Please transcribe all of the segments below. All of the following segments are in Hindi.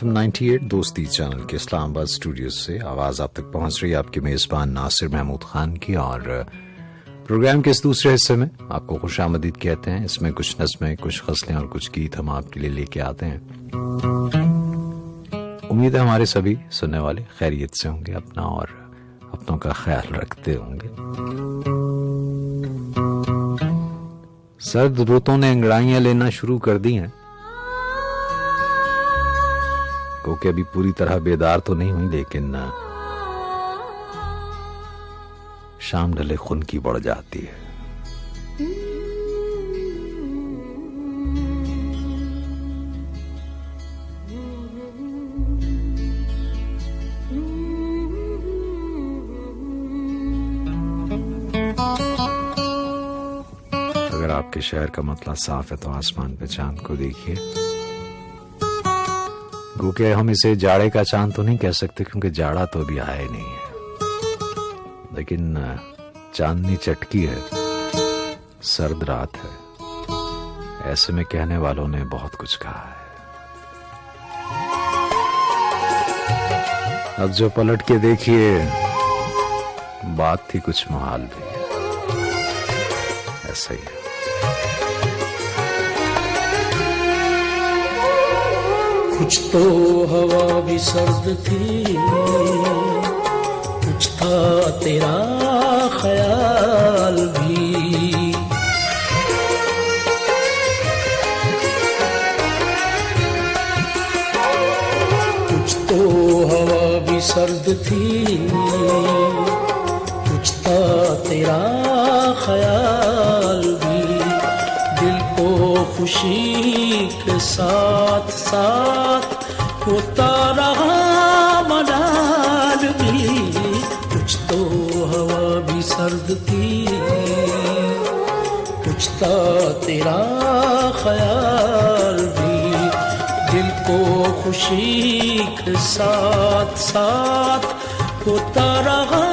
FM 98 दोस्ती चैनल के इस्लामाबाद स्टूडियो से आवाज़ आप तक पहुंच रही है आपके मेज़बान नासिर महमूद खान की। और प्रोग्राम के इस दूसरे हिस्से में आपको खुशामदीद कहते हैं। इसमें कुछ नज़में, कुछ गज़लें और कुछ गीत हम आपके लिए लेके आते हैं। उम्मीद है हमारे सभी सुनने वाले खैरियत से होंगे, अपना और अपनों का ख्याल रखते होंगे। सर्द रुतों ने अंगड़ाइयां लेना शुरू कर दी हैं, क्योंकि अभी पूरी तरह बेदार तो नहीं हुई, लेकिन शाम ढले खून की बढ़ जाती है। अगर आपके शहर का मतला साफ है तो आसमान पे चांद को देखिए। क्योंकि हम इसे जाड़े का चांद तो नहीं कह सकते, क्योंकि जाड़ा तो अभी आया नहीं है, लेकिन चांदनी चटकी है, सर्द रात है। ऐसे में कहने वालों ने बहुत कुछ कहा है। अब जो पलट के देखिए, बात थी कुछ मुहाल भी, ऐसा ही है। कुछ तो हवा भी सर्द थी, कुछ था तेरा ख्याल भी। कुछ तो हवा भी सर्द थी, कुछ था तेरा ख्याल भी। दिल को खुशी के साथ साथ होता रहा मलाल भी। कुछ तो हवा भी सर्द थी, कुछ था तेरा ख्याल भी। दिल को खुशी के साथ साथ होता रहा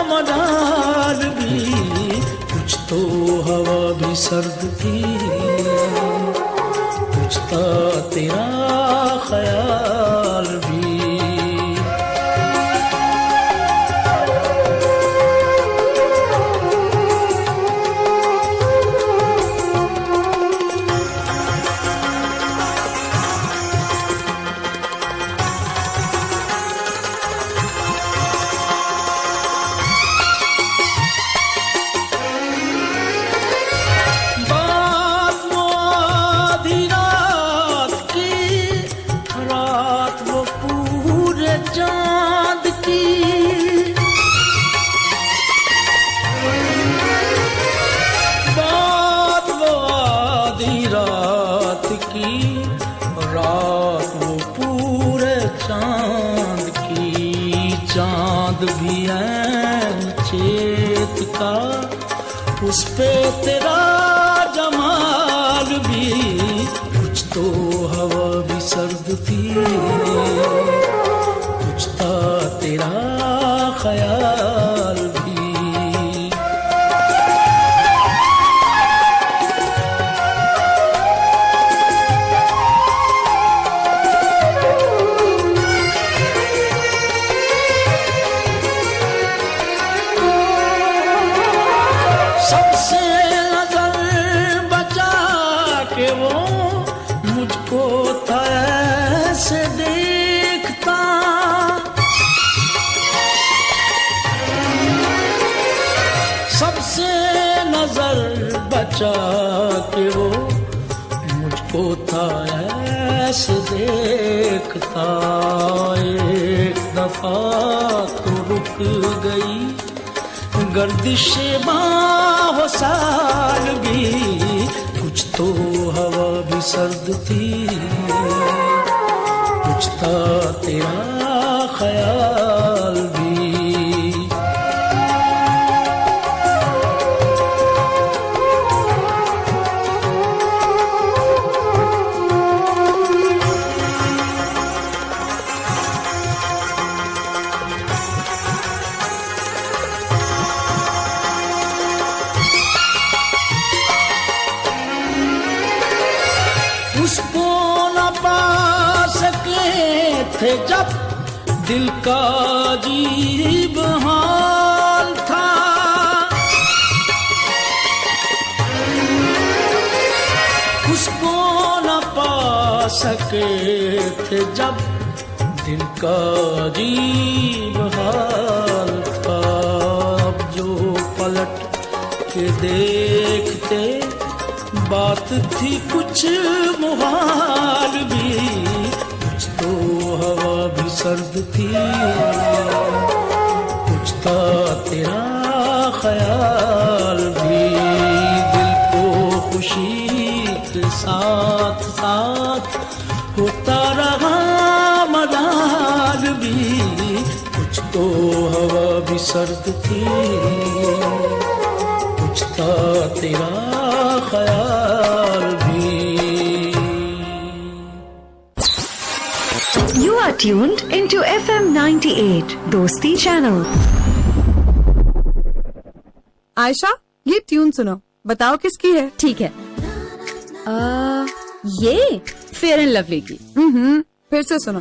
मलाल भी। कुछ तो हवा भी सर्द थी, कुछ था तेरा ख्याल भी। भी है चेत का, उस पे तेरा जमाल भी। कुछ तो हवा भी सर्द थी, कुछ था तेरा ख्याल भी। के वो मुझको था ऐसे देखता। एक दफा तो रुक गई गर्दिश बाहों साल भी। कुछ तो हवा भी सर्द थी, कुछ था तेरा ख्याल भी। उसको न पा सके थे जब दिल का अजीब हाल था। उसको न पा सके थे जब दिल का अजीब हाल था। अब जो पलट के देखते बात थी कुछ मुहाल भी, कुछ तो हवा भी सर्द थी, कुछ था तेरा ख्याल भी। दिल को खुशी के साथ साथ होता रहा मलाल भी, कुछ तो हवा भी सर्द थी, कुछ था तेरा ख्याल भी। You are tuned into FM 98 दोस्ती चैनल। आयशा, ये ट्यून सुनो, बताओ किसकी है? ठीक है, ये फेयर एंड लवली की। फिर से सुनो।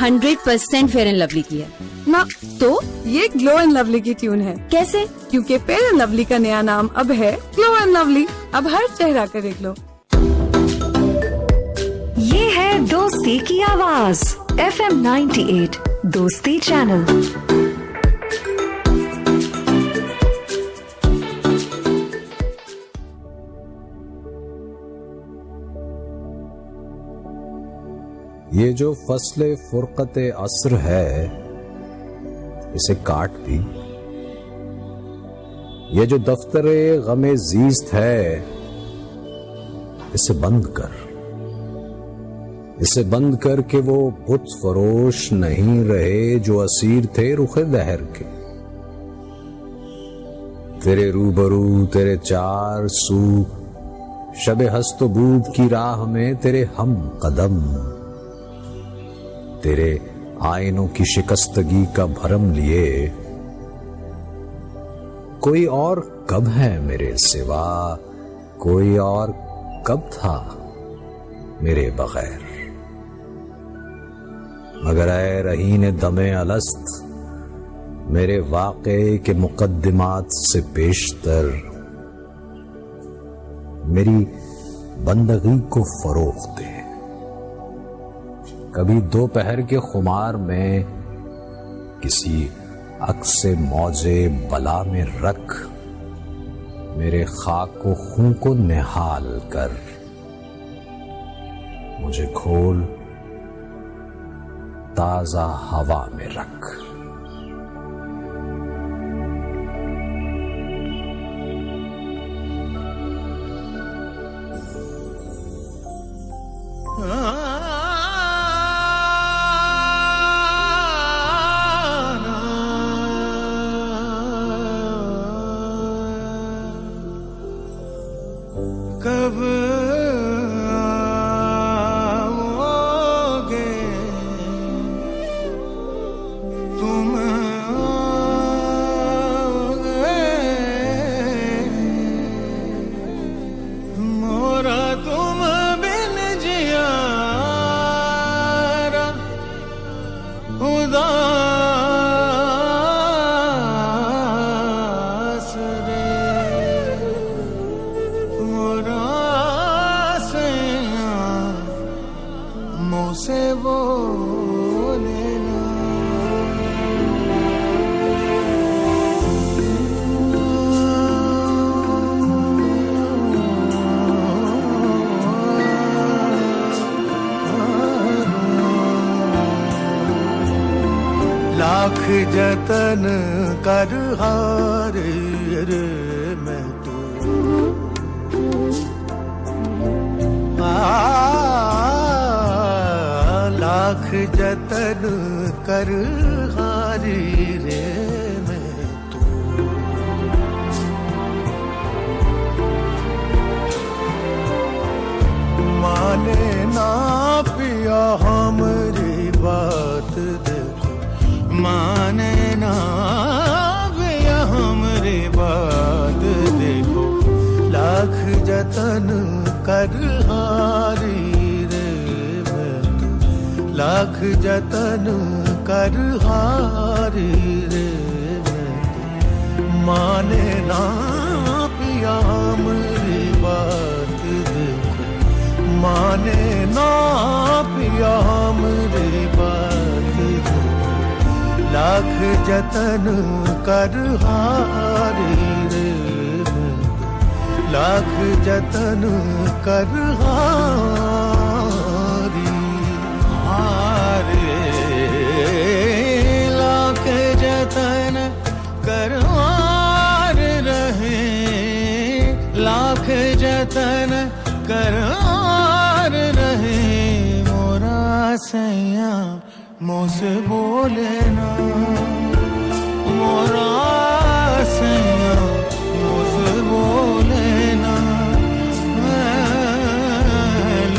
100% फेयर एंड लवली की है ना, तो ये ग्लो एंड लवली की ट्यून है। कैसे? क्योंकि फेयर एंड लवली का नया नाम अब है ग्लो एंड लवली। अब हर चेहरा करे ग्लो। ये है दोस्ती की आवाज FM 98 दोस्ती चैनल। ये जो फसले फुरकत असर है, इसे काट दी। ये जो दफ्तरे गमे जीस्त है, इसे बंद कर। इसे बंद कर के वो बुत फरोश नहीं रहे जो असीर थे रुखे दहर के। तेरे रूबरू तेरे चार सू शबे हस्तो बूद की राह में तेरे हम कदम, तेरे आयनों की शिकस्तगी का भरम लिए। कोई और कब है मेरे सिवा, कोई और कब था मेरे बगैर। मगर ऐ रहीन दमे अलस्त, मेरे वाक़े के मुकद्दिमात से पेशतर मेरी बंदगी को फरोग दे। कभी दोपहर के खुमार में किसी अक्से मौजे बला में रख, मेरे खाक को खून को निहाल कर। मुझे खोल ताजा हवा में रख। कब आओगे तुम, आओगे मोरा तुम बिन जियारा उदास रे। मोरा से मुँह से बोले ना, लाख जतन कर हारे रे मैं तो। लाख जतन कर हारी रे मैं तो। माने ना पिया हमारी बात देखो, माने ना पिया हमारी बात देखो। लाख जतन कर हारी रे मैं तो, लाख जतन कर हारी रे माने ना पिया मेरी बात देखो माने ना पिया मेरी बात देखो लाख जतन कर हारी रे लाख जतन कर हारी हारे लाख जतन कर हार रहे लाख जतन कर हार रहे मोरा सैया मुझसे बोले ना मोरा सैया मुझसे बोले ना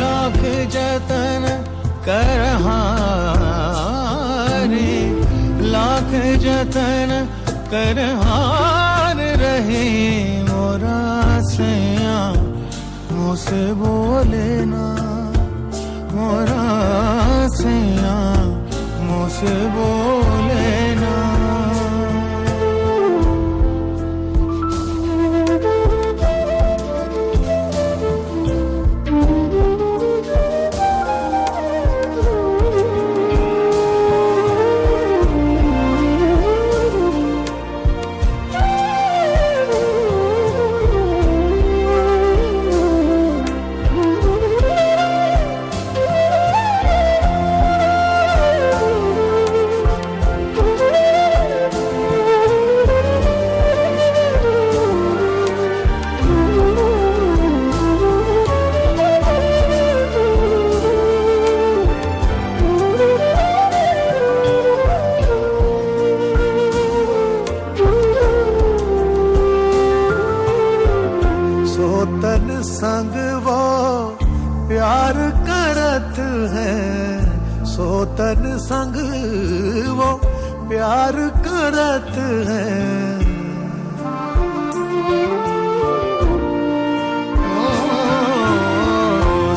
लाख जतन कर हारे लाख जतन कर हार रहे मोरा सैया मुझसे बोले ना मोरा सैया मुझसे बोले ना सोतन संग वो प्यार करत है सोतन संग वो प्यार करत है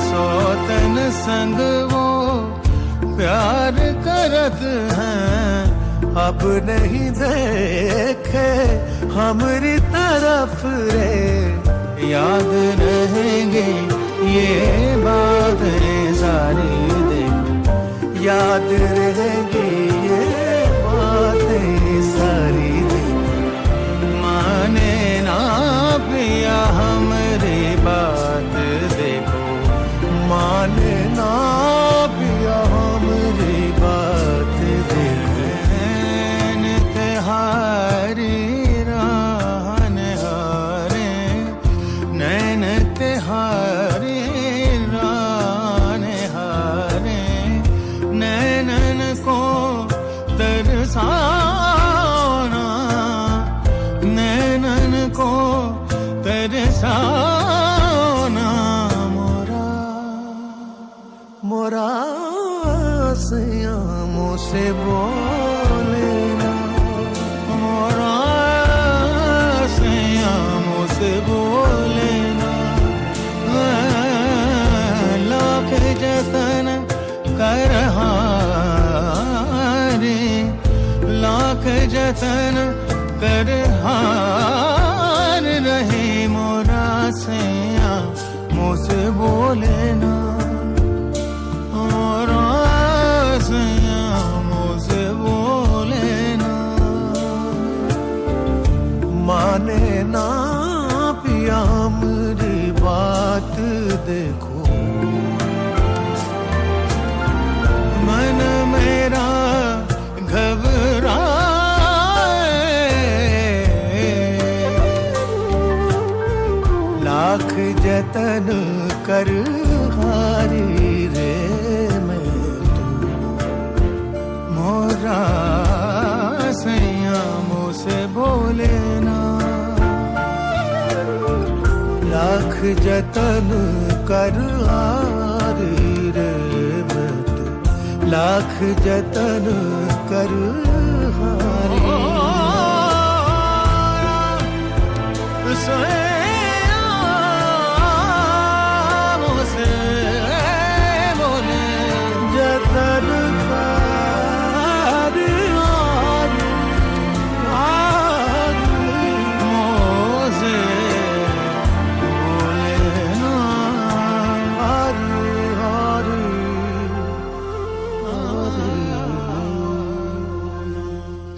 सोतन संग वो प्यार करत हैं अब नहीं देखे हमारी तरफ रे याद रहेंगे ये बातें सारी देखो याद रहेंगे ये बातें सारी देखो माने ना पिया हमारी बात देखो माने ना पिया हमारी बात देखो तिहारी हारे राने हारे नैनन को तरसाना नैनन को तरसाना मोरा मोरा सैया मुझसे बोले ना मोरा सैया मुझसे बोले ना लाख जतन कर हारे लाख जतन कर हार रहे मोरा सैया मुझसे बोले ना मोरा सैया मुझसे बोले ना माने ना पिया मेरी बात देखो मन मेरा घबराए लाख जतन कर हारी रे मैं तो मोरा सैया मुझसे बोले ना लाख जतन कर हारी रे मैं तो लाख जतन कर हारी मुझसे बोले जतन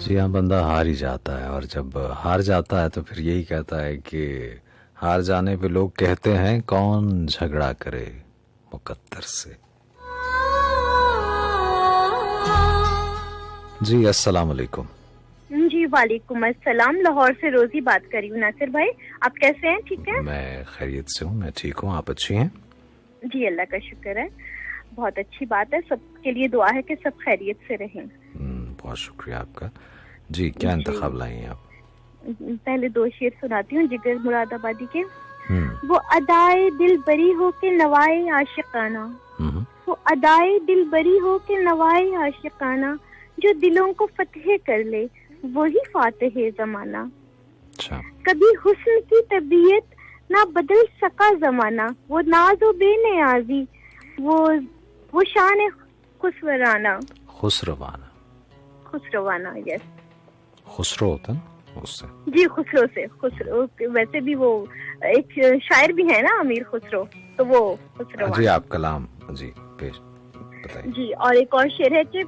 जी हाँ, बंदा हार ही जाता है, और जब हार जाता है तो फिर यही कहता है कि हार जाने पे लोग कहते हैं कौन झगड़ा करे मुकद्दर से। जी अस्सलाम वालेकुम। जी वालेकुम अस्सलाम। लाहौर से रोजी बात कर रही हूँ। नासिर भाई आप कैसे हैं? ठीक है, मैं खैरियत से हूँ, मैं ठीक हूँ, आप अच्छी हैं? जी अल्लाह का शुक्र है, बहुत अच्छी बात है। सबके लिए दुआ है कि सब खैरियत से रहें। बहुत शुक्रिया आपका। जी क्या इंतखाब लाई हैं आप? पहले दो शेर सुनाती हूँ जिगर मुरादाबादी के। वो अदाए दिल बरी हो के नवाए आशिकाना, वो अदाए दिल बरी हो के नवाए आशिकाना, जो दिलों को फतह कर ले वही फातिह जमाना। अच्छा। कभी हुस्न की तबीयत ना बदल सका जमाना, वो नाज़ो बेनियाजी, वो शान खुसरवाना। खुसरवाना, खुसरवाना, यस। खुसरो होता है उससे? जी खुसरो से। खुसरो वैसे भी वो एक शायर भी है ना, अमीर खुसरो, तो वो खुसरवाना। जी आप कलाम जी पेश बताइए। जी और एक और शेर है कि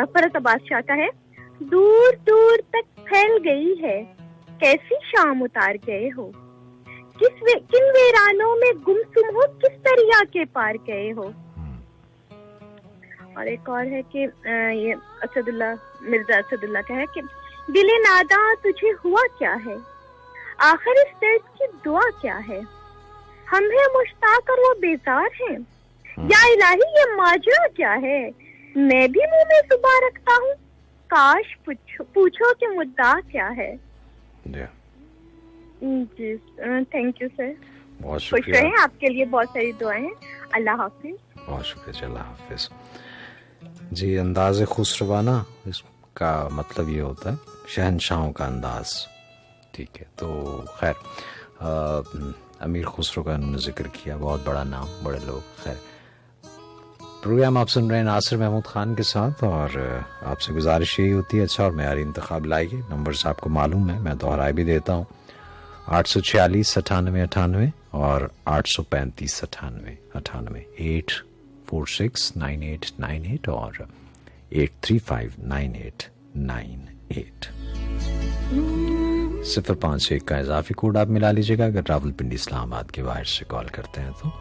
फरत अब्बास शाह का है। दूर दूर तक फैल गई है कैसी शाम उतार गए हो, किन वीरानों में गुमसुम हो किस दरिया के पार गए हो। और एक और है कि ये मिर्जा असदुल्ला का है कि दिले नादा तुझे हुआ क्या है, आखिर इस दर्द की दुआ क्या है, हम है मुश्ताक और वो बेजार हैं, या इलाही ये माजरा क्या है, मैं भी मुंह में सुबह रखता हूँ, काश पूछो कि मुद्दा क्या है। जी थैंक यू सर, बहुत खुश शुक्रिया। रहें, आपके लिए बहुत सारी दुआएं हैं। अल्लाह हाफिज। बहुत शुक्रिया, अल्लाह हाफिज। जी अंदाज़ खुसरवाना, इसका मतलब ये होता है शहनशाहों का अंदाज। ठीक है, तो खैर अमीर खुसरो का उन्होंने जिक्र किया, बहुत बड़ा नाम, बड़े लोग। खैर प्रोग्राम आप सुन रहे हैं नासिर महमूद खान के साथ, और आपसे गुजारिश यही होती है अच्छा और मेयारी इंतखाब लाइए। नंबर्स आपको मालूम है, मैं दोहराए भी देता हूँ, 846 98 98 और 835 98 98, 846 9898 और 835 9898। 051 का इजाफी कोड आप मिला लीजिएगा अगर रावलपिंडी इस्लामाबाद के बाहर से कॉल करते हैं तो।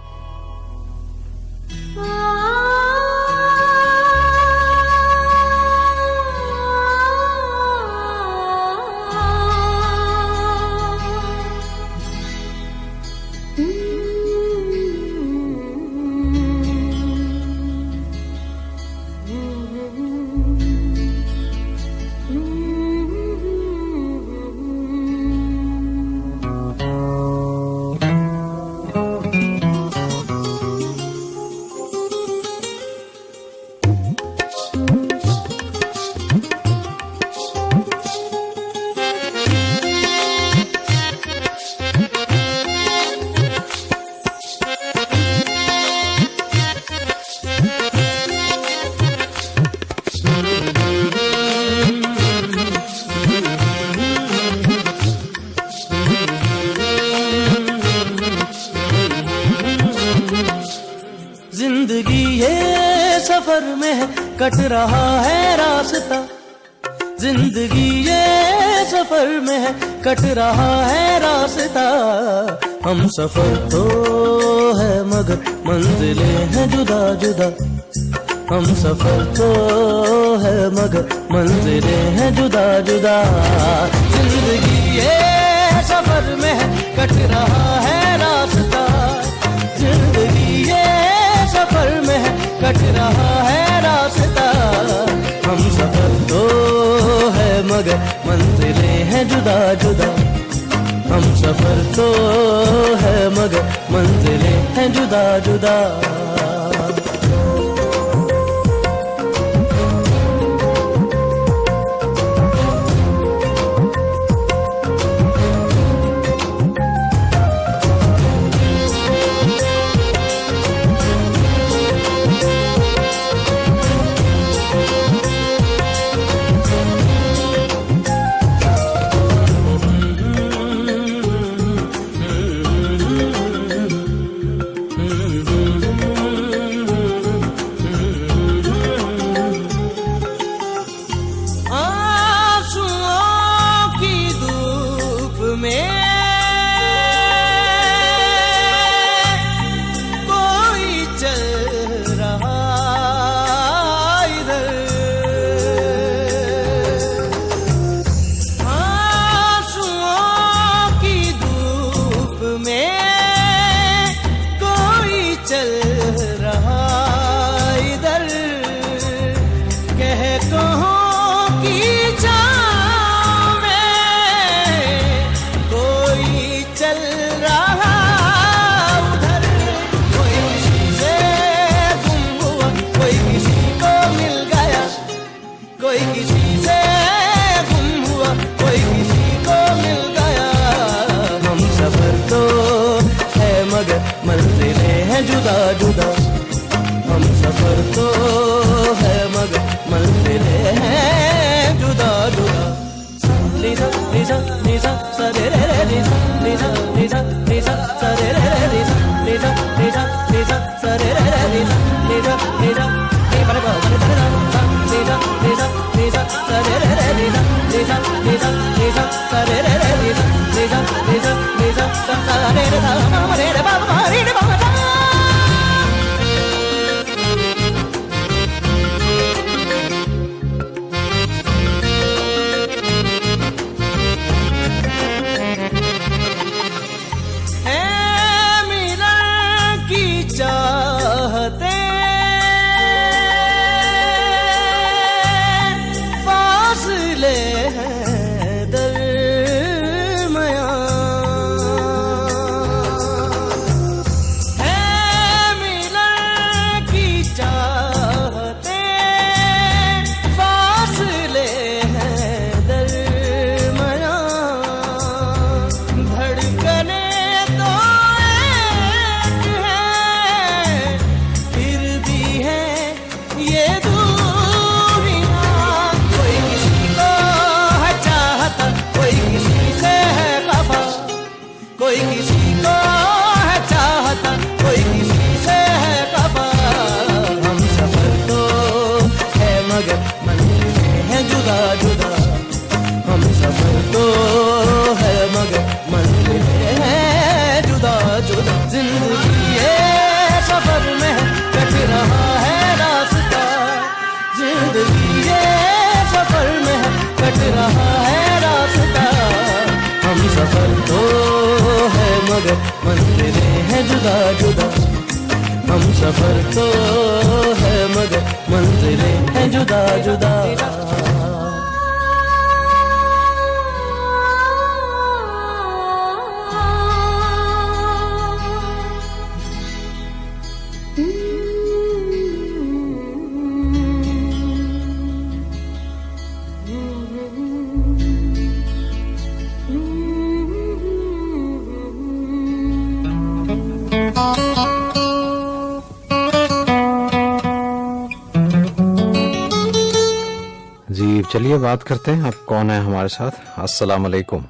जिंदगी ये सफर में है कट रहा है रास्ता, जिंदगी ये सफर में है कट रहा है रास्ता, हम सफर तो है मगर मंजिलें हैं जुदा जुदा, हम सफर तो है मगर मंजिलें हैं जुदा जुदा। जिंदगी ये सफर में है कट रहा है रास्ता, जिंदगी ये सफर में है कट रहा है रास्ता, हम सफर तो है मगर मंजिलें हैं जुदा जुदा, हम सफर तो है मगर मंजिलें हैं जुदा जुदा। किसी से गुम हुआ, कोई किसी को मिल गया। हम सफर तो है मगर मंजिलें हैं जुदा जुदा। हम सफर तो है मगर मंजिलें हैं जुदा जुदा। नीसा नीसा नीसा सा रे रे रे नीसा नीसा नीसा नीसा सा रे रे रे नीसा नीसा नीसा नीसा सा रे रे रे नीसा नीसा नीसा नी पर गो पर रे रा नीसा नीसा नीसा सा रे रे रे नीसा नीसा नीसा नीसा सा रे रे रे नीसा नीसा नीसा नीसा सा रे रे रा मा रे रे बा मा रे रे बा मा। चाहते फासले हैं दरमियां, है मिलन की चाहते फासले हैं दरमियां। धड़कने तो ये दूरियां, कोई किसी को है चाहता, कोई किसी से है खफा। कोई किसी को है चाहता, कोई किसी से है खफा। हम सफर तो है मगर मंजिलें हैं जुदा जुदा। हम सफर तो है मगर मंजिलें हैं जुदा जुदा। जिंदगी ये सफर में है, कट रहा है रास्ता। जिंदगी ये सफर में है, कट रहा है रास्ता। हम सफर तो है मगर मंजिलें हैं जुदा जुदा। हम सफर तो है मगर मंजिलें हैं जुदा जुदा। जी चलिए बात करते हैं। आप कौन है हमारे साथ? अस्सलाम वालेकुम।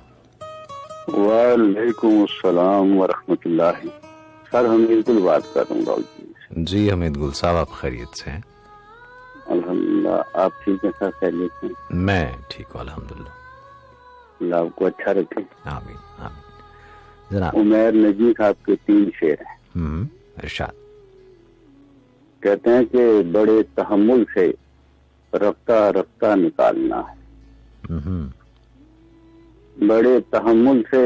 वालेकुम अस्सलाम वरहमतुल्लाहि। सर हमीद गुल बात कर रहा हूँ राहुल जी। हमीद गुल साहब, आप खैरियत से हैं? अल्हम्दुलिल्लाह। आप ठीक हैं सर? खैरियत से? मैं ठीक हूँ अल्हम्दुलिल्लाह। अल्लाह आपको अच्छा रखे। आमीन आमीन। जनाब उमैर नजीम साहब के 3 शेर हैं। इरशाद। कहते हैं कि बड़े तहम्मुल से रफ्ता रफ्ता निकालना है। बड़े तहम्मुल से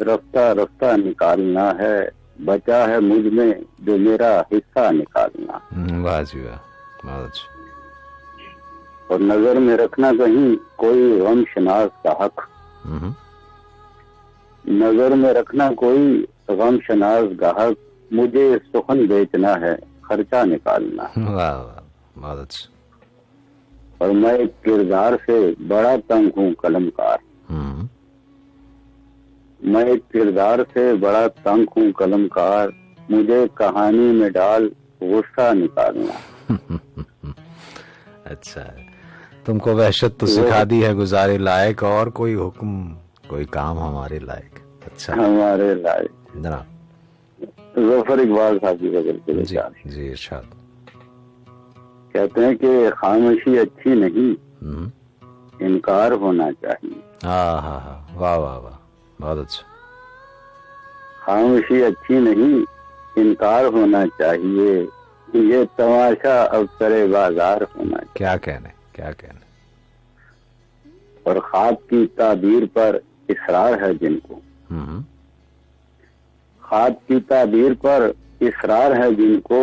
रफ्ता रफ्ता निकालना है। बचा है मुझ में जो मेरा हिस्सा निकालना। वाह जी वाह, बहुत अच्छा। और नजर में रखना कहीं कोई गम शनास का हक। नजर में रखना कोई गम शनास गाहक। मुझे सुखन बेचना है, खर्चा निकालना। वाह वाह, बहुत अच्छा। और मैं एक किरदार से बड़ा तंग हूँ कलमकार। मैं एक किरदार से बड़ा तंग हूँ कलमकार। मुझे कहानी में डाल गुस्सा निकालना। अच्छा है। तुमको वहशत तो सिखा दी है गुजारे लायक, और कोई हुक्म कोई काम हमारे लायक। अच्छा, हमारे लायक। जनाब ज़फ़र इकबाल साहब की गजल के जी जी इरशाद। कहते हैं कि खामोशी अच्छी नहीं, इनकार होना चाहिए। हाँ हाँ हाँ, वाह वाह वाह, बहुत अच्छा। खामोशी अच्छी नहीं, इनकार होना चाहिए। ये तमाशा अवसरे बाजार होना चाहिए। क्या कहने, क्या कहने। और ख्वाब की ताबीर पर इसरार है जिनको। ख्वाब की ताबीर पर इसरार है जिनको।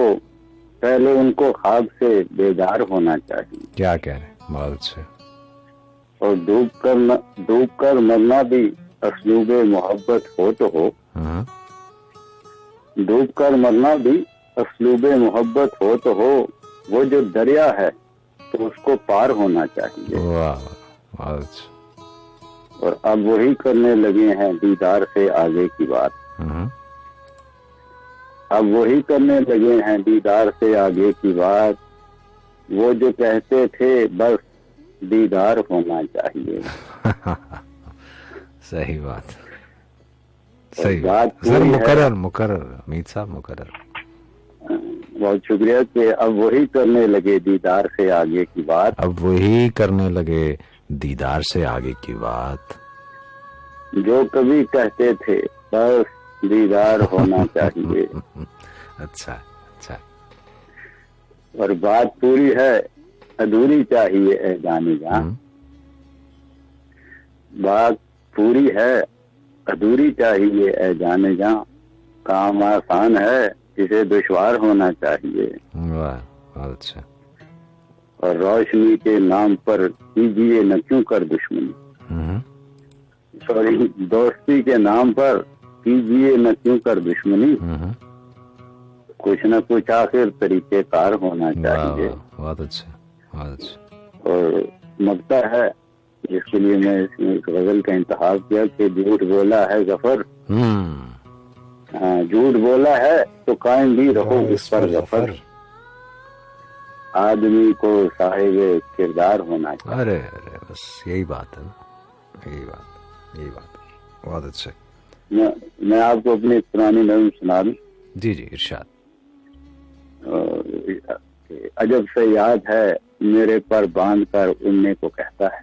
पहले उनको ख्वाब से बेदार होना चाहिए। क्या कहने, बहुत अच्छा। और डूब कर मरना भी असलूबे मोहब्बत हो तो हो। डूब कर मरना भी असलूबे मोहब्बत हो तो हो। वो जो दरिया है तो उसको पार होना चाहिए। वाह, बहुत अच्छा। और अब वही करने लगे हैं दीदार से आगे की बात। अब वही करने लगे हैं दीदार से आगे की बात। वो जो कहते थे बस दीदार होना चाहिए। सही बात, सही बात सर। पूरी है। मुकर्रर अमित साहब, मुकर्रर। बहुत शुक्रिया कि अब वही करने लगे दीदार से आगे की बात। अब वही करने लगे दीदार से आगे की बात। जो कभी कहते थे बस दीदार होना चाहिए। अच्छा अच्छा। और बात पूरी है अधूरी चाहिए ए जाने जा। बात पूरी है अधूरी चाहिए ए जाने जा। काम आसान है इसे दुश्वार होना चाहिए। वाह, बहुत अच्छा। और रोशनी के नाम पर कीजिए न क्यों कर दुश्मनी। सॉरी, दोस्ती के नाम पर कीजिए न क्यों कर दुश्मनी। कुछ न कुछ आखिर तरीकेकार होना चाहिए। बहुत अच्छा, बहुत अच्छा। और मकता है जिसके लिए मैं इस गजल का इंतखाब किया कि झूठ बोला है जफर। झूठ बोला है तो कायम भी रहो इस पर जफर। आदमी को साहिब किरदार होना चाहिए। अरे अरे, बस यही बात है ना, यही बात। बहुत अच्छा। मैं आपको अपनी पुरानी नज़म सुना दूं। जी जी, इरशाद। अजब से याद है मेरे पर बांध कर उड़ने को कहता है।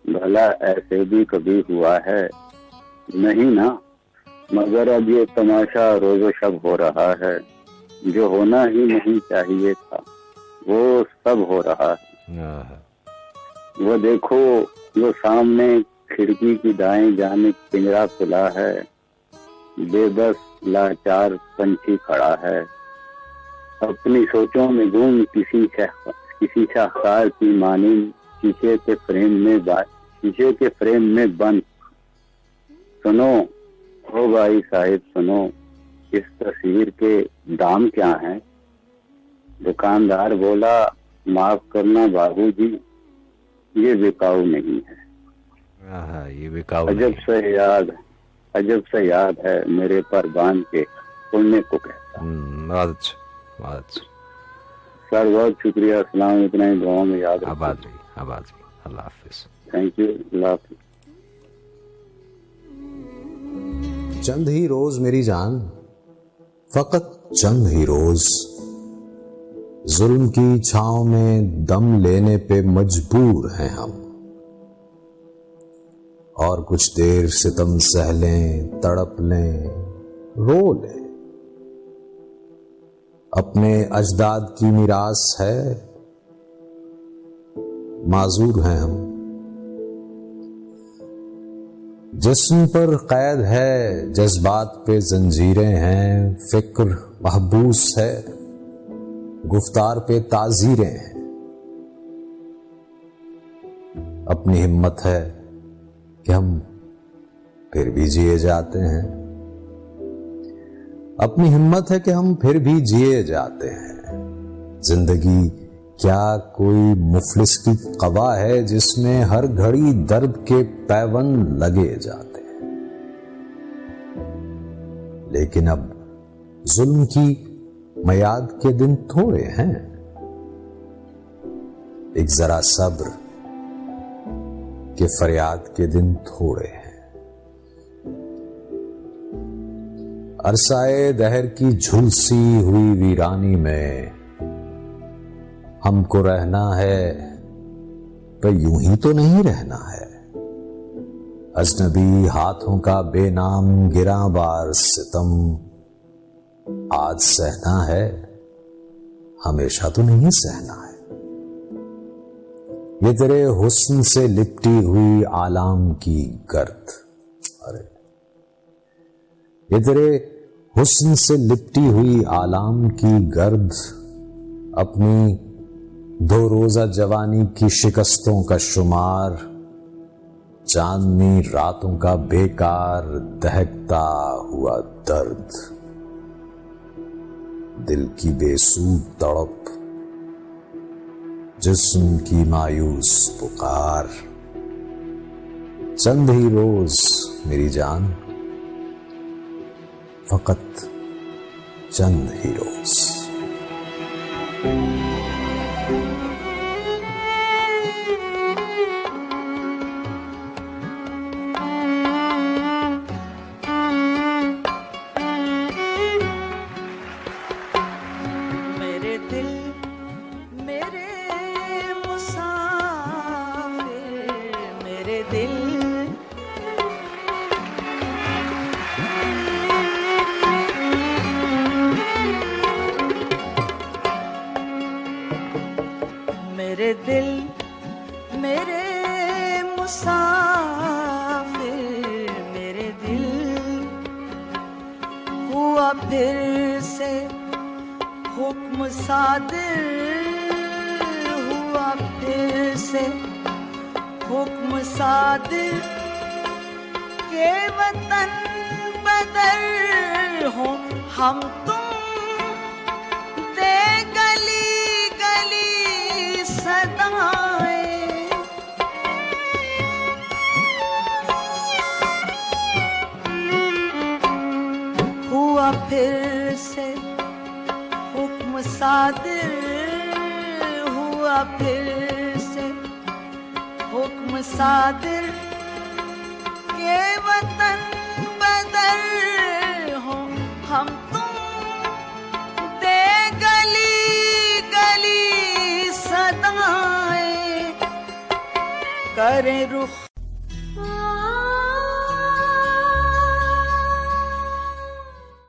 भला ऐसे भी कभी हुआ है नहीं ना, मगर अब ये तमाशा रोजो शब हो रहा है। जो होना ही नहीं चाहिए था वो सब हो रहा है। वो देखो वो सामने खिड़की की दाएं जाने पिंजरा खुला है। बेबस लाचार पंछी खड़ा है। अपनी सोचों में गुम किसी शाहकार की मानिंद शीशे के फ्रेम में बंद। सुनो हो भाई साहिब सुनो, इस तस्वीर के दाम क्या हैं। दुकानदार बोला माफ करना बाबूजी, ये बिकाऊ नहीं है। ये बिकाऊ अजब से याद है मेरे पर बांध के उड़ने को कहता। बहुत अच्छा, बहुत अच्छा। सर बहुत शुक्रिया। अस्सलाम, इतना ही दुआ में याद रखिए। आबाद रही। अल्लाह हाफिज। Thank you. अल्लाह हाफिज। चंद ही रोज मेरी जान, फकत चंद ही रोज जुल्म की छांव में दम लेने पे मजबूर हैं हम। और कुछ देर सितम सह लें, तड़प लें, रो लें। अपने अजदाद की मीरास है, माजूर हैं हम। जिस्म पर कैद है, जज्बात पे जंजीरें हैं। फिक्र महबूस है, गुफ्तार पे ताजीरें हैं। अपनी हिम्मत है कि हम फिर भी जिए जाते हैं। अपनी हिम्मत है कि हम फिर भी जिए जाते हैं। जिंदगी क्या कोई मुफलिस की कवा है जिसमें हर घड़ी दर्द के पैबंद लगे जाते हैं। लेकिन अब जुल्म की मयाद के दिन थोड़े हैं। एक जरा सब्र के फरियाद के दिन थोड़े हैं। अरसाए दहर की झुलसी हुई वीरानी में हमको रहना है, पर यूं ही तो नहीं रहना है। अजनबी हाथों का बेनाम गिरा बार सितम आज सहना है, हमेशा तो नहीं सहना है। ये तेरे हुस्न से लिपटी हुई आलाम की गर्द, अरे ये तेरे हुस्न से लिपटी हुई आलाम की गर्द अपनी दो रोजा जवानी की शिकस्तों का शुमार, चांदनी रातों का बेकार दहकता हुआ दर्द, दिल की बेसूद तड़प जिस्म की मायूस पुकार, चंद ही रोज मेरी जान, फकत चंद ही रोज। मेरे दिल मेरे मुसाफिर, मेरे दिल हुआ फिर से हुक्म सादिर, हुआ फिर से हुक्म सादिर के वतन बदर हो हम तुम, दे गली गली सदाएं, हुआ फिर से हुक्म सादिर, हुआ फिर से हुक्म सादिर के वतन बदर हो हम तुम, दे गली गली सदाएं, करे रुख